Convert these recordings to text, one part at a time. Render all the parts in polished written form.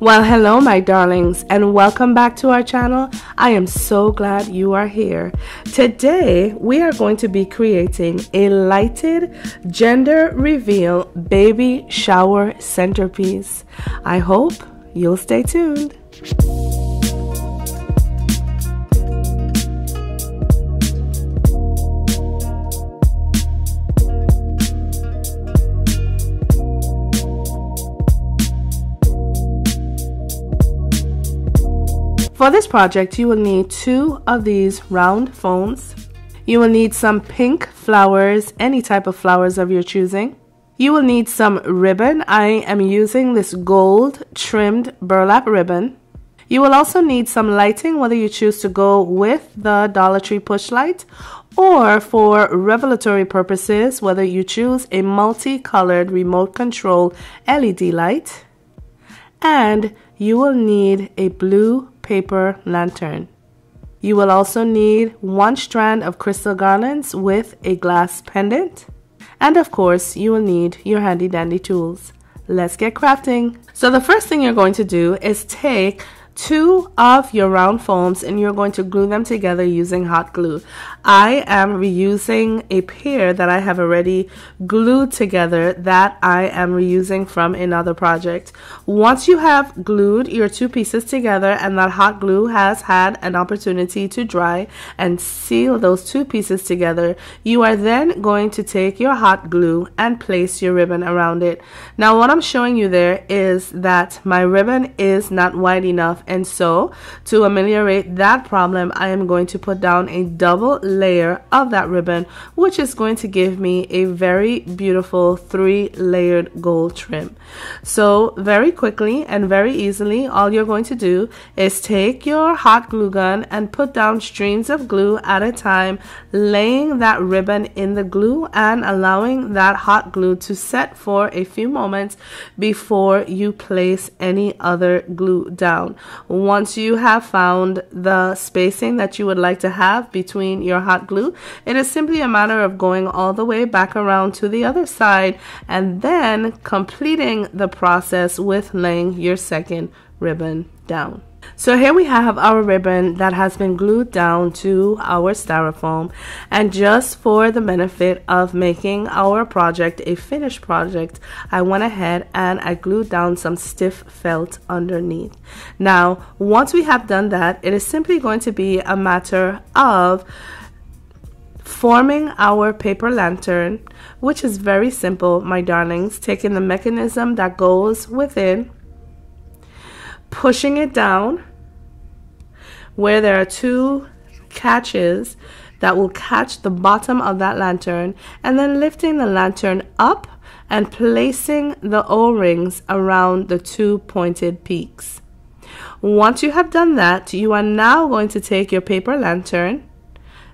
Well, hello my darlings, and welcome back to our channel. I am so glad you are here. Today we are going to be creating a lighted gender reveal baby shower centerpiece. I hope you'll stay tuned. For this project, you will need 2 of these round foams. You will need some pink flowers, any type of flowers of your choosing. You will need some ribbon. I am using this gold trimmed burlap ribbon. You will also need some lighting, whether you choose to go with the Dollar Tree push light or for revelatory purposes, whether you choose a multicolored remote control LED light. And you will need a blue paper lantern. You will also need 1 strand of crystal garlands with a glass pendant. And of course, you will need your handy dandy tools. Let's get crafting. So the first thing you're going to do is take 2 of your round foams and you're going to glue them together using hot glue. I am reusing a pair that I have already glued together that I am reusing from another project. Once you have glued your 2 pieces together and that hot glue has had an opportunity to dry and seal those 2 pieces together, you are then going to take your hot glue and place your ribbon around it. Now what I'm showing you there is that my ribbon is not wide enough, and so to ameliorate that problem, I am going to put down a double layer of that ribbon, which is going to give me a very beautiful 3-layered gold trim. So very quickly and very easily, all you're going to do is take your hot glue gun and put down streams of glue at a time, laying that ribbon in the glue and allowing that hot glue to set for a few moments before you place any other glue down. Once you have found the spacing that you would like to have between your hot glue, it is simply a matter of going all the way back around to the other side and then completing the process with laying your second ribbon down. So here we have our ribbon that has been glued down to our styrofoam, and just for the benefit of making our project a finished project, I went ahead and I glued down some stiff felt underneath. Now once we have done that, it is simply going to be a matter of forming our paper lantern, which is very simple, my darlings. Taking the mechanism that goes within, pushing it down where there are 2 catches that will catch the bottom of that lantern, and then lifting the lantern up and placing the O-rings around the 2 pointed peaks. Once you have done that, you are now going to take your paper lantern,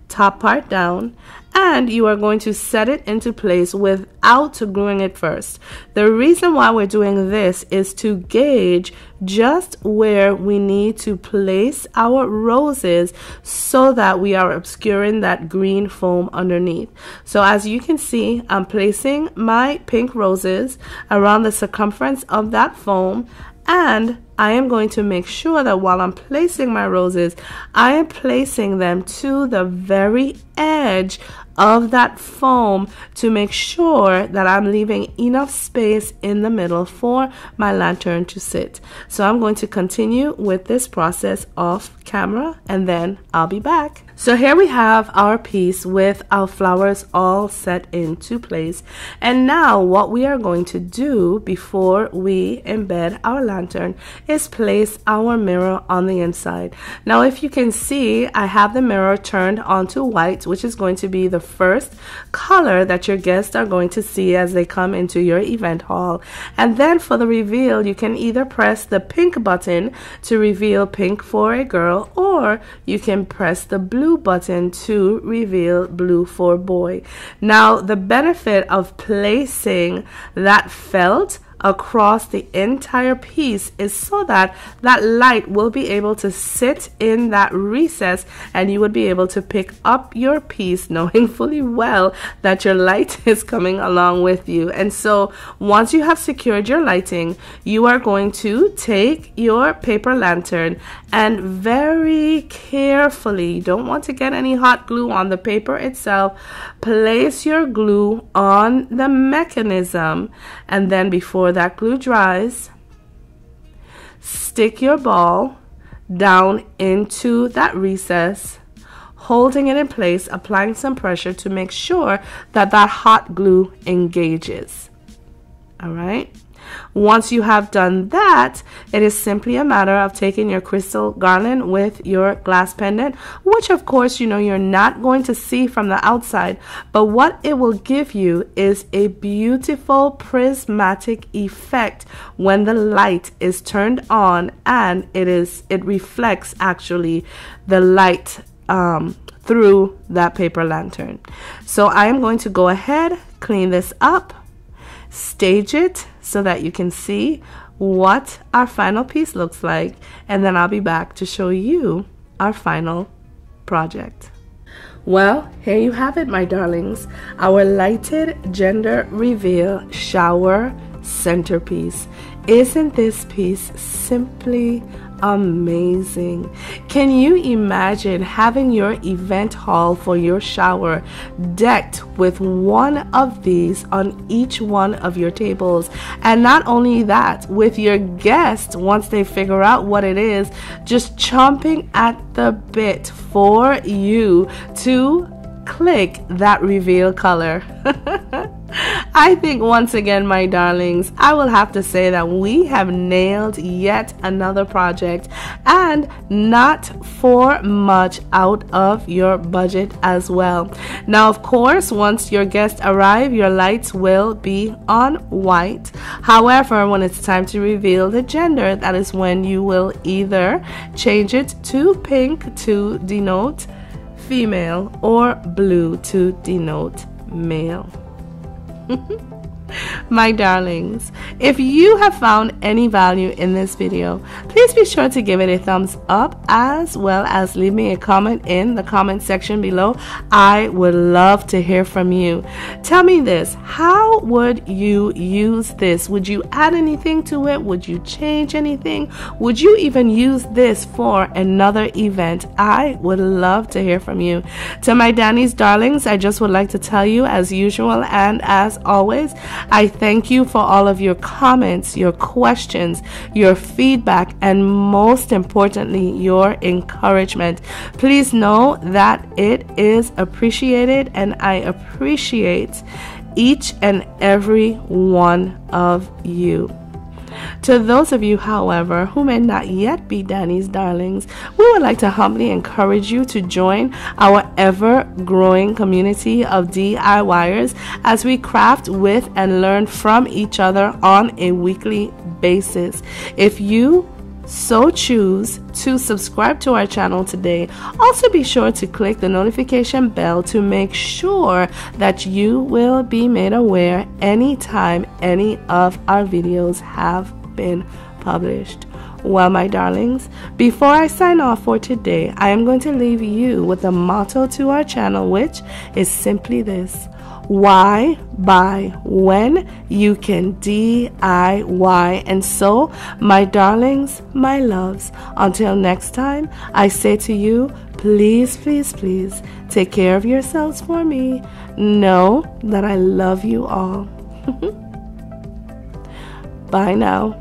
top part down, and you are going to set it into place without gluing it first. The reason why we're doing this is to gauge just where we need to place our roses so that we are obscuring that green foam underneath. So as you can see, I'm placing my pink roses around the circumference of that foam, and I am going to make sure that while I'm placing my roses, I am placing them to the very edge of that foam to make sure that I'm leaving enough space in the middle for my lantern to sit. So I'm going to continue with this process off camera and then I'll be back. So here we have our piece with our flowers all set into place. And now what we are going to do before we embed our lantern is place our mirror on the inside. Now if you can see, I have the mirror turned onto white, which is going to be the first color that your guests are going to see as they come into your event hall. And then for the reveal, you can either press the pink button to reveal pink for a girl, or you can press the blue button to reveal blue for boy. Now the benefit of placing that felt across the entire piece is so that that light will be able to sit in that recess, and you would be able to pick up your piece knowing fully well that your light is coming along with you. And so once you have secured your lighting, you are going to take your paper lantern and very carefully, you don't want to get any hot glue on the paper itself, place your glue on the mechanism, and then before that glue dries, stick your ball down into that recess, holding it in place, applying some pressure to make sure that that hot glue engages. All right. Once you have done that, it is simply a matter of taking your crystal garland with your glass pendant, which of course, you know, you're not going to see from the outside, but what it will give you is a beautiful prismatic effect when the light is turned on, and it reflects actually the light through that paper lantern. So I am going to go ahead, clean this up, stage it so that you can see what our final piece looks like, and then I'll be back to show you our final project. Well, here you have it, my darlings, our lighted gender reveal shower centerpiece. Isn't this piece simply amazing? Can you imagine having your event hall for your shower decked with one of these on each one of your tables? And not only that, with your guests, once they figure out what it is, just chomping at the bit for you to click that reveal color. I think once again, my darlings, I will have to say that we have nailed yet another project, and not for much out of your budget as well. Now, of course, once your guests arrive, your lights will be on white. However, when it's time to reveal the gender, that is when you will either change it to pink to denote female or blue to denote male. My darlings, if you have found any value in this video, please be sure to give it a thumbs up, as well as leave me a comment in the comment section below. I would love to hear from you. Tell me this: how would you use this? Would you add anything to it? Would you change anything? Would you even use this for another event? I would love to hear from you. To my Danny's darlings, I just would like to tell you, as usual and as always, I thank you for all of your comments, your questions, your feedback, and most importantly, your encouragement. Please know that it is appreciated, and I appreciate each and every one of you. To those of you, however, who may not yet be Danny's darlings, we would like to humbly encourage you to join our ever-growing community of DIYers as we craft with and learn from each other on a weekly basis. If you so choose to subscribe to our channel today, also be sure to click the notification bell to make sure that you will be made aware anytime any of our videos have been published. Well, my darlings, before I sign off for today, I am going to leave you with a motto to our channel, which is simply this: why buy when you can DIY? And so, my darlings, my loves, until next time, I say to you, please, please, please take care of yourselves for me. Know that I love you all. Bye now.